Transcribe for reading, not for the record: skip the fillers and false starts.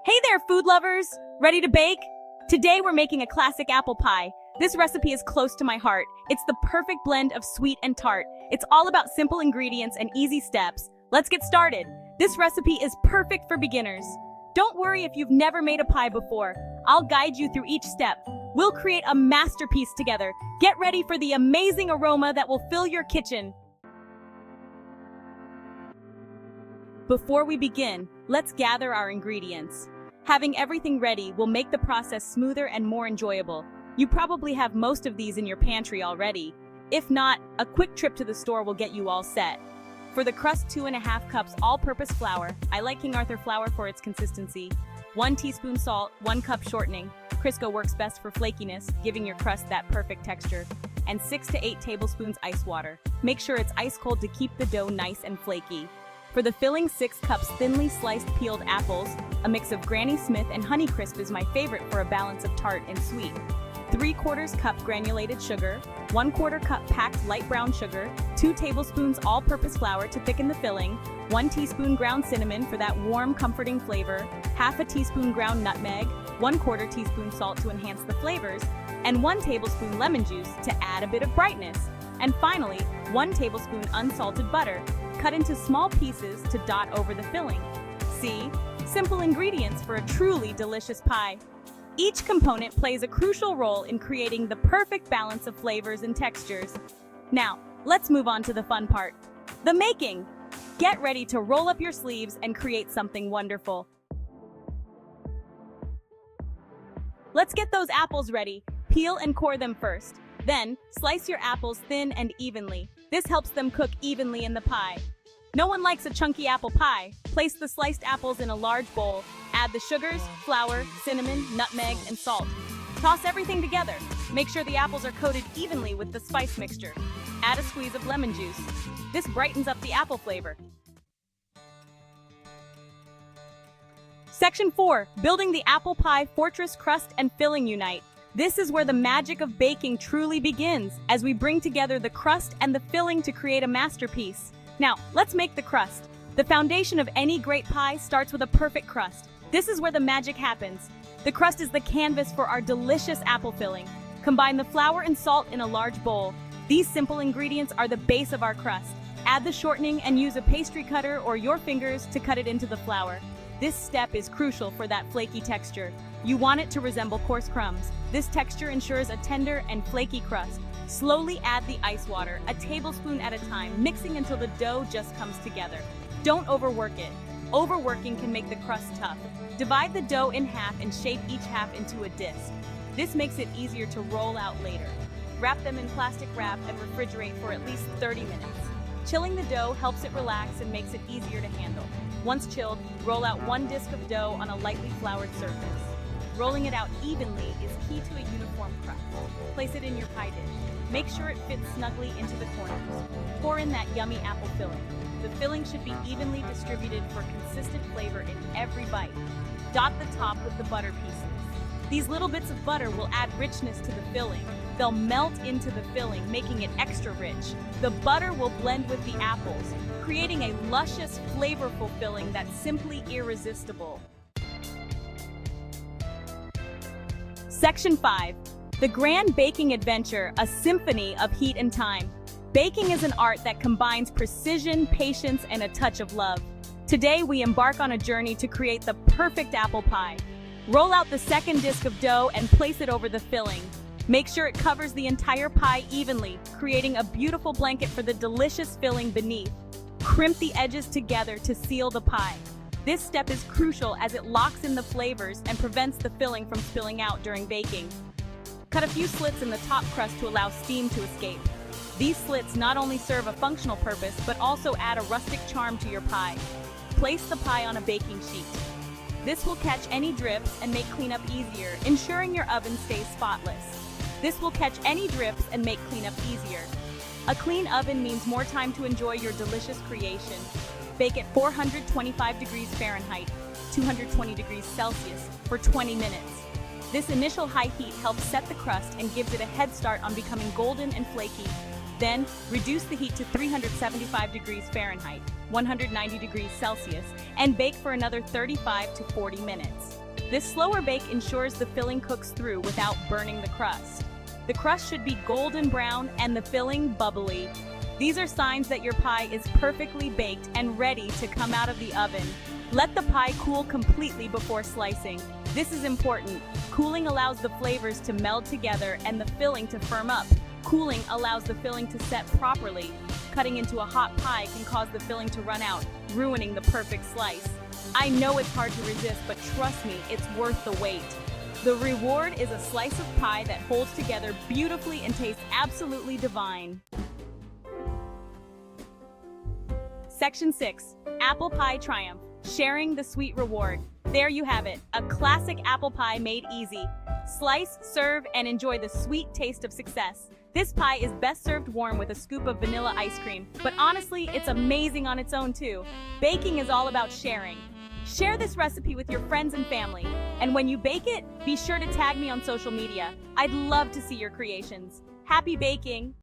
Hey there, food lovers! Ready to bake? Today we're making a classic apple pie. This recipe is close to my heart. It's the perfect blend of sweet and tart. It's all about simple ingredients and easy steps. Let's get started. This recipe is perfect for beginners. Don't worry if you've never made a pie before. I'll guide you through each step. We'll create a masterpiece together. Get ready for the amazing aroma that will fill your kitchen. Before we begin, let's gather our ingredients. Having everything ready will make the process smoother and more enjoyable. You probably have most of these in your pantry already. If not, a quick trip to the store will get you all set. For the crust, 2.5 cups all-purpose flour. I like King Arthur flour for its consistency. 1 teaspoon salt, 1 cup shortening. Crisco works best for flakiness, giving your crust that perfect texture. And 6 to 8 tablespoons ice water. Make sure it's ice cold to keep the dough nice and flaky. For the filling, 6 cups thinly sliced peeled apples. A mix of Granny Smith and Honeycrisp is my favorite for a balance of tart and sweet. 3/4 cup granulated sugar, 1/4 cup packed light brown sugar, 2 tablespoons all-purpose flour to thicken the filling, 1 teaspoon ground cinnamon for that warm, comforting flavor, half a teaspoon ground nutmeg, 1/4 teaspoon salt to enhance the flavors, and 1 tablespoon lemon juice to add a bit of brightness. And finally, 1 tablespoon unsalted butter, cut into small pieces to dot over the filling. See? Simple ingredients for a truly delicious pie. Each component plays a crucial role in creating the perfect balance of flavors and textures. Now, let's move on to the fun part, the making. Get ready to roll up your sleeves and create something wonderful. Let's get those apples ready. Peel and core them first. Then, slice your apples thin and evenly. This helps them cook evenly in the pie. No one likes a chunky apple pie. Place the sliced apples in a large bowl. Add the sugars, flour, cinnamon, nutmeg, and salt. Toss everything together. Make sure the apples are coated evenly with the spice mixture. Add a squeeze of lemon juice. This brightens up the apple flavor. Section 4. Building the apple pie fortress crust and filling unite. This is where the magic of baking truly begins, as we bring together the crust and the filling to create a masterpiece. Now, let's make the crust. The foundation of any great pie starts with a perfect crust. This is where the magic happens. The crust is the canvas for our delicious apple filling. Combine the flour and salt in a large bowl. These simple ingredients are the base of our crust. Add the shortening and use a pastry cutter or your fingers to cut it into the flour. This step is crucial for that flaky texture. You want it to resemble coarse crumbs. This texture ensures a tender and flaky crust. Slowly add the ice water, a tablespoon at a time, mixing until the dough just comes together. Don't overwork it. Overworking can make the crust tough. Divide the dough in half and shape each half into a disc. This makes it easier to roll out later. Wrap them in plastic wrap and refrigerate for at least 30 minutes. Chilling the dough helps it relax and makes it easier to handle. Once chilled, roll out 1 disc of dough on a lightly floured surface. Rolling it out evenly is key to a uniform crust. Place it in your pie dish. Make sure it fits snugly into the corners. Pour in that yummy apple filling. The filling should be evenly distributed for consistent flavor in every bite. Dot the top with the butter pieces. These little bits of butter will add richness to the filling. They'll melt into the filling, making it extra rich. The butter will blend with the apples, creating a luscious, flavorful filling that's simply irresistible. Section 5. The Grand Baking Adventure, a symphony of heat and time. Baking is an art that combines precision, patience, and a touch of love. Today, we embark on a journey to create the perfect apple pie. Roll out the second disc of dough and place it over the filling. Make sure it covers the entire pie evenly, creating a beautiful blanket for the delicious filling beneath. Crimp the edges together to seal the pie. This step is crucial as it locks in the flavors and prevents the filling from spilling out during baking. Cut a few slits in the top crust to allow steam to escape. These slits not only serve a functional purpose, but also add a rustic charm to your pie. Place the pie on a baking sheet. This will catch any drips and make cleanup easier, ensuring your oven stays spotless. This will catch any drips and make cleanup easier. A clean oven means more time to enjoy your delicious creation. Bake at 425 degrees Fahrenheit, 220 degrees Celsius for 20 minutes. This initial high heat helps set the crust and gives it a head start on becoming golden and flaky. Then, reduce the heat to 375 degrees Fahrenheit, 190 degrees Celsius, and bake for another 35 to 40 minutes. This slower bake ensures the filling cooks through without burning the crust. The crust should be golden brown and the filling bubbly. These are signs that your pie is perfectly baked and ready to come out of the oven. Let the pie cool completely before slicing. This is important. Cooling allows the flavors to meld together and the filling to firm up. Cooling allows the filling to set properly. Cutting into a hot pie can cause the filling to run out, ruining the perfect slice. I know it's hard to resist, but trust me, it's worth the wait. The reward is a slice of pie that holds together beautifully and tastes absolutely divine. Section 6. Apple Pie Triumph. Sharing the sweet reward. There you have it, a classic apple pie made easy. Slice, serve, and enjoy the sweet taste of success. This pie is best served warm with a scoop of vanilla ice cream, but honestly, it's amazing on its own too. Baking is all about sharing. Share this recipe with your friends and family, and when you bake it, be sure to tag me on social media. I'd love to see your creations. Happy baking!